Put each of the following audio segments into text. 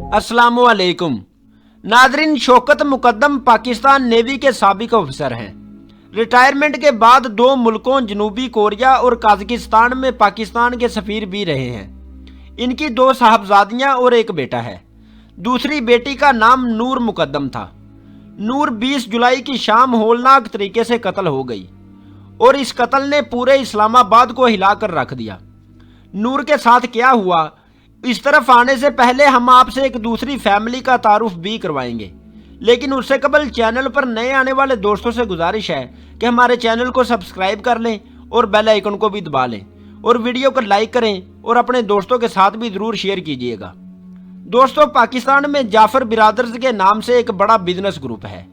अस्सलामु अलैकुम Nadreen. Shaukat Muqaddam Pakistan navy के साबिक अफसर हैं। रिटायरमेंट के बाद 2 मुल्कों जनूबी कोरिया और कजाकिस्तान में पाकिस्तान के सफीर भी रहे हैं। इनकी 2 साहबजादियां और एक बेटा है। दूसरी बेटी का नाम नूर मुकद्दम था। नूर 20 जुलाई की शाम होलनाक तरीके से कत्ल हो गई और इस कत्ल ने पूरे इस्लामाबाद को हिलाकर रख दिया। नूर के साथ क्या हुआ, इस तरफ आने से पहले हम आपसे एक दूसरी फैमिली का तारुफ भी करवाएंगे, लेकिन उससे कबल चैनल पर नए आने वाले दोस्तों से गुजारिश है कि हमारे चैनल को सब्सक्राइब कर लें और बेल आइकन को भी दबा लें और वीडियो को लाइक करें और अपने दोस्तों के साथ भी ज़रूर शेयर कीजिएगा। दोस्तों, पाकिस्तान में जाफर बिरादर्स के नाम से एक बड़ा बिजनेस ग्रुप है।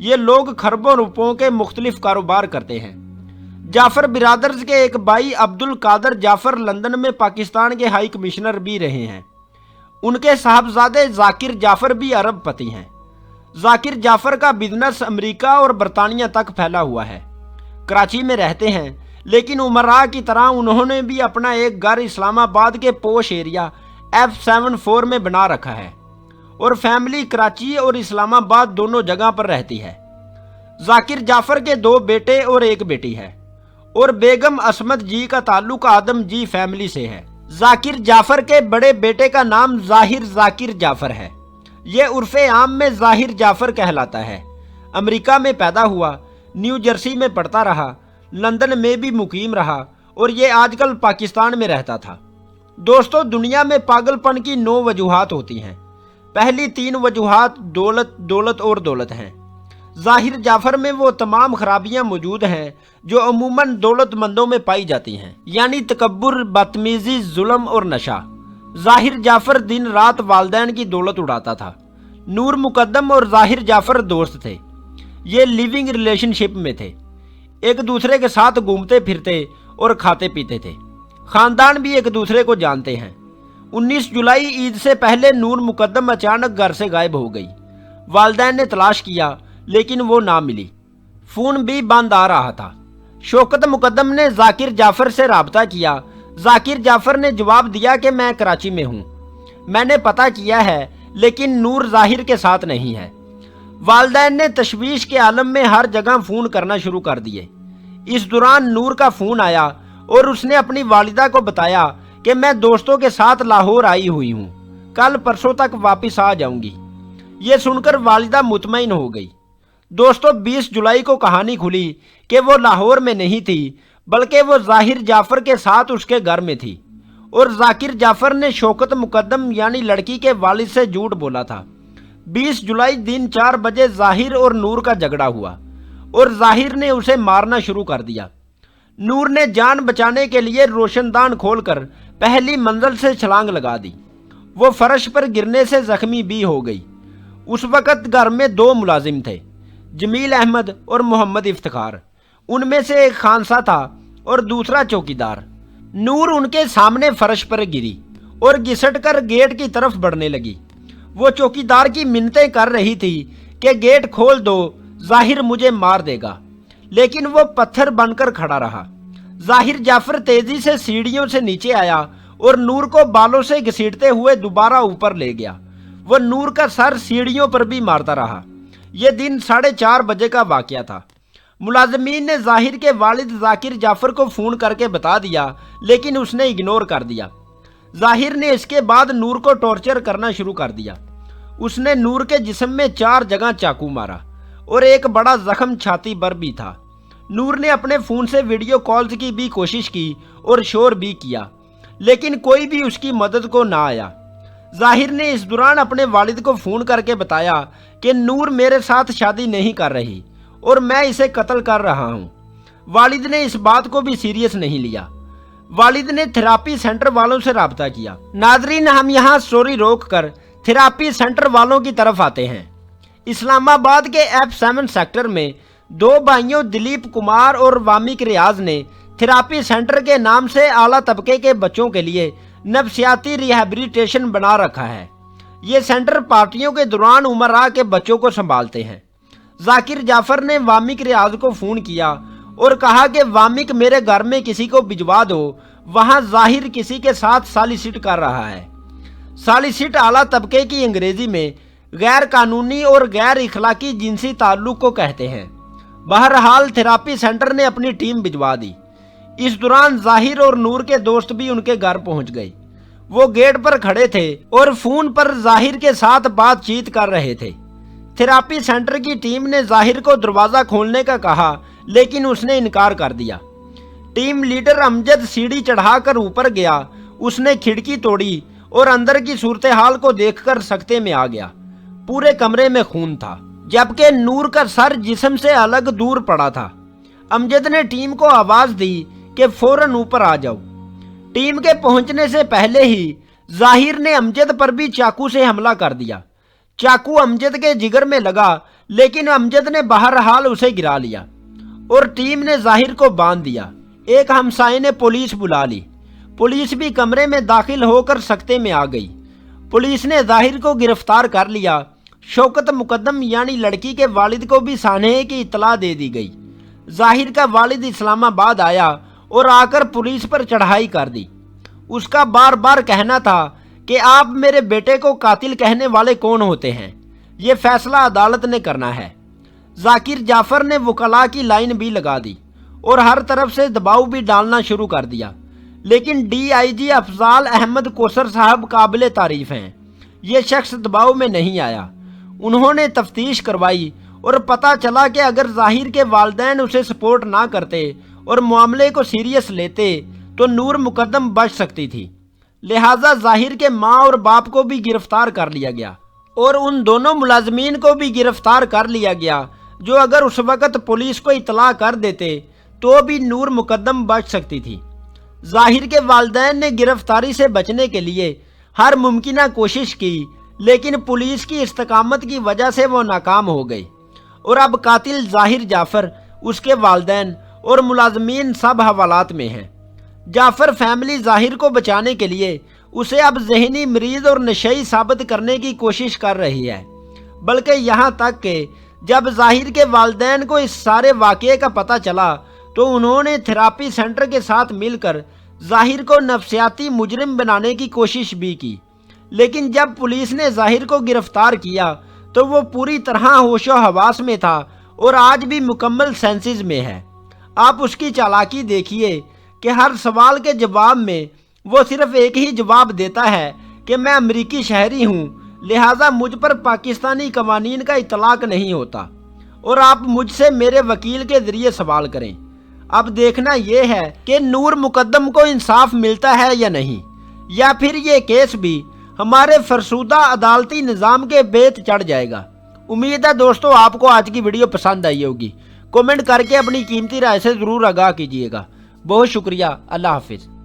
ये लोग खरबों रुपयों के मुख्तलिफ कारोबार करते हैं। जाफर बिरादर्स के एक भाई अब्दुल कादर जाफर लंदन में पाकिस्तान के हाई कमिश्नर भी रहे हैं। उनके साहबजादे जाकिर जाफर भी अरब पति हैं। जाकिर जाफर का बिजनेस अमेरिका और बरतानिया तक फैला हुआ है। कराची में रहते हैं, लेकिन उमरा की तरह उन्होंने भी अपना एक घर इस्लामाबाद के पोश एरिया F74 में बना रखा है और फैमिली कराची और इस्लामाबाद दोनों जगह पर रहती है। जाकिर जाफर के 2 बेटे और एक बेटी है और बेगम असमत जी का ताल्लुक आदम जी फैमिली से है। जाकिर जाफर के बड़े बेटे का नाम जाहिर जाकिर जाफर है। ये उर्फे आम में जाहिर जाफर कहलाता है। अमेरिका में पैदा हुआ, न्यू जर्सी में पढ़ता रहा, लंदन में भी मुकीम रहा और ये आजकल पाकिस्तान में रहता था। दोस्तों, दुनिया में पागलपन की 9 वजूहात होती हैं। पहली 3 वजूहात दौलत, दौलत और दौलत हैं। जाहिर जाफर में वो तमाम खराबियां मौजूद हैं जो अमूमन दौलतमंदों में पाई जाती हैं, यानी तकब्बुर, बदतमीजी, जुल्म और नशा। जाहिर जाफर दिन रात वालदैन की दौलत उड़ाता था। नूर मुकद्दम और जाहिर जाफर दोस्त थे। ये लिविंग रिलेशनशिप में थे, एक दूसरे के साथ घूमते फिरते और खाते पीते थे। खानदान भी एक दूसरे को जानते हैं। 19 जुलाई ईद से पहले नूर मुकद्दम अचानक घर से गायब हो गई। वालदैन ने तलाश किया, लेकिन वो ना मिली। फोन भी बंद आ रहा था। शौकत मुकद्दम ने जाकिर जाफर से राब्ता किया। जाकिर जाफर ने जवाब दिया कि मैं कराची में हूँ, मैंने पता किया है, लेकिन नूर जाहिर के साथ नहीं है। वालदैन ने तशवीश के आलम में हर जगह फ़ोन करना शुरू कर दिए। इस दौरान नूर का फ़ोन आया और उसने अपनी वालिदा को बताया कि मैं दोस्तों के साथ लाहौर आई हुई हूँ, कल परसों तक वापस आ जाऊंगी। ये सुनकर वालिदा मुतमईन हो गई। दोस्तों, 20 जुलाई को कहानी खुली कि वो लाहौर में नहीं थी, बल्कि वो जाहिर जाफर के साथ उसके घर में थी और जाकिर जाफर ने शौकत मुकद्दम यानी लड़की के वालिद से झूठ बोला था। 20 जुलाई दिन 4 बजे जाहिर और नूर का झगड़ा हुआ और जाहिर ने उसे मारना शुरू कर दिया। नूर ने जान बचाने के लिए रोशनदान खोलकर पहली मंजिल से छलांग लगा दी। वो फर्श पर गिरने से जख्मी भी हो गई। उस वक़्त घर में 2 मुलाजिम थे, जमील अहमद और मोहम्मद इफ्तिखार। उनमें से एक खानसा था और दूसरा चौकीदार। नूर उनके सामने फर्श पर गिरी और घिसट कर गेट की तरफ बढ़ने लगी। वो चौकीदार की मिन्नतें कर रही थी कि गेट खोल दो, जाहिर मुझे मार देगा, लेकिन वो पत्थर बनकर खड़ा रहा। जाहिर जाफर तेजी से सीढ़ियों से नीचे आया और नूर को बालों से घसीटते हुए दोबारा ऊपर ले गया। वो नूर का सर सीढ़ियों पर भी मारता रहा। यह दिन 4:30 बजे का वाकया था। मुलाजमीन ने जाहिर के वालिद जाकिर जाफर को फ़ोन करके बता दिया, लेकिन उसने इग्नोर कर दिया। जाहिर ने इसके बाद नूर को टॉर्चर करना शुरू कर दिया। उसने नूर के जिस्म में 4 जगह चाकू मारा और एक बड़ा जख्म छाती पर भी था। नूर ने अपने फ़ोन से वीडियो कॉल्स की भी कोशिश की और शोर भी किया, लेकिन कोई भी उसकी मदद को ना आया। जाहिर ने इस दौरान अपने वालिद को फ़ोन करके बताया कि नूर मेरे साथ शादी नहीं कर रही और मैं इसे कत्ल कर रहा हूँ। वालिद ने इस बात को भी सीरियस नहीं लिया। वालिद ने थेरापी सेंटर वालों से राब्ता किया। नाजरीन, हम यहाँ स्टोरी रोक कर थेरापी सेंटर वालों की तरफ आते हैं। इस्लामाबाद के F7 सेक्टर में 2 भाइयों दिलीप कुमार और वामिक रियाज ने थेरापी सेंटर के नाम से आला तबके के बच्चों के लिए नफ्सियाती रिहैबिलिटेशन बना रखा है। ये सेंटर पार्टियों के दौरान उमरा के बच्चों को संभालते हैं। जाकिर जाफर ने वामिक रियाज को फ़ोन किया और कहा कि वामिक मेरे घर में किसी को भिजवा दो, वहाँ जाहिर किसी के साथ सालिसिट कर रहा है। सालिसिट आला तबके की अंग्रेजी में गैर कानूनी और गैर इखलाकी जिनसी ताल्लुक को कहते हैं। बहरहाल थेरापी सेंटर ने अपनी टीम भिजवा दी। इस दौरान जाहिर और नूर के दोस्त भी उनके घर पहुंच गए। वो गेट पर खड़े थे और फोन पर जाहिर के साथ बातचीत कर रहे थे। थेरापी सेंटर की टीम ने जाहिर को दरवाजा खोलने का कहा, लेकिन उसने इनकार कर दिया। टीम लीडर अमजद सीढ़ी चढ़ाकर ऊपर गया। उसने खिड़की तोड़ी और अंदर की सूरत हाल को देखकर सकते में आ गया। पूरे कमरे में खून था, जबकि नूर का सर जिस्म से अलग दूर पड़ा था। अमजद ने टीम को आवाज दी कि फौरन ऊपर आ जाओ। टीम के पहुंचने से पहले ही जाहिर ने अमजद पर भी चाकू से हमला कर दिया। चाकू अमजद के जिगर में लगा, लेकिन अमजद ने बहरहाल उसे गिरा लिया और टीम ने जाहिर को बांध दिया। एक हमसाये ने पुलिस बुला ली। पुलिस भी कमरे में दाखिल होकर सकते में आ गई। पुलिस ने जाहिर को गिरफ्तार कर लिया। शौकत मुकद्दम यानी लड़की के वालिद को भी सानहे की इतला दे दी गई। जाहिर का वालिद इस्लामाबाद आया और आकर पुलिस पर चढ़ाई कर दी। उसका बार बार कहना था कि आप मेरे बेटे को कातिल कहने वाले कौन होते हैं, ये फैसला अदालत ने करना है। जाकिर जाफर ने वकला की लाइन भी लगा दी और हर तरफ से दबाव भी डालना शुरू कर दिया, लेकिन डीआईजी अफजाल अहमद कोसर साहब काबिल तारीफ हैं। ये शख्स दबाव में नहीं आया। उन्होंने तफ्तीश करवाई और पता चला कि अगर जाहिर के वालिदैन उसे सपोर्ट ना करते और मामले को सीरियस लेते तो नूर मुकद्दम बच सकती थी। लिहाजा जाहिर के माँ और बाप को भी गिरफ्तार कर लिया गया और उन दोनों मुलाजमीन को भी गिरफ्तार कर लिया गया जो अगर उस वक़्त पुलिस को इतला कर देते तो भी नूर मुकद्दम बच सकती थी। जाहिर के वालिदैन ने गिरफ्तारी से बचने के लिए हर मुमकिन कोशिश की, लेकिन पुलिस की इस्तकामत की वजह से वो नाकाम हो गए और अब कातिल जाहिर जाफर, उसके वालिदैन और मुलाजमीन सब हवालात में हैं। जाफर फैमिली जाहिर को बचाने के लिए उसे अब जहनी मरीज और नशई साबित करने की कोशिश कर रही है, बल्कि यहाँ तक कि जब जाहिर के वालिदैन को इस सारे वाक़े का पता चला तो उन्होंने थेरापी सेंटर के साथ मिलकर जाहिर को नफ्सियाती मुजरिम बनाने की कोशिश भी की। लेकिन जब पुलिस ने जाहिर को गिरफ्तार किया तो वो पूरी तरह होशो हवास में था और आज भी मुकम्मल सेंसेस में है। आप उसकी चालाकी देखिए कि हर सवाल के जवाब में वो सिर्फ एक ही जवाब देता है कि मैं अमरीकी शहरी हूँ, लिहाजा मुझ पर पाकिस्तानी कवानीन का इतलाक नहीं होता और आप मुझसे मेरे वकील के जरिए सवाल करें। अब देखना यह है कि नूर मुकद्दम को इंसाफ मिलता है या नहीं, या फिर ये केस भी हमारे फरसूदा अदालती निज़ाम के बेत चढ़ जाएगा। उम्मीद है दोस्तों आपको आज की वीडियो पसंद आई होगी। कमेंट करके अपनी कीमती राय से ज़रूर आगाह कीजिएगा। बहुत शुक्रिया। अल्लाह हाफिज़।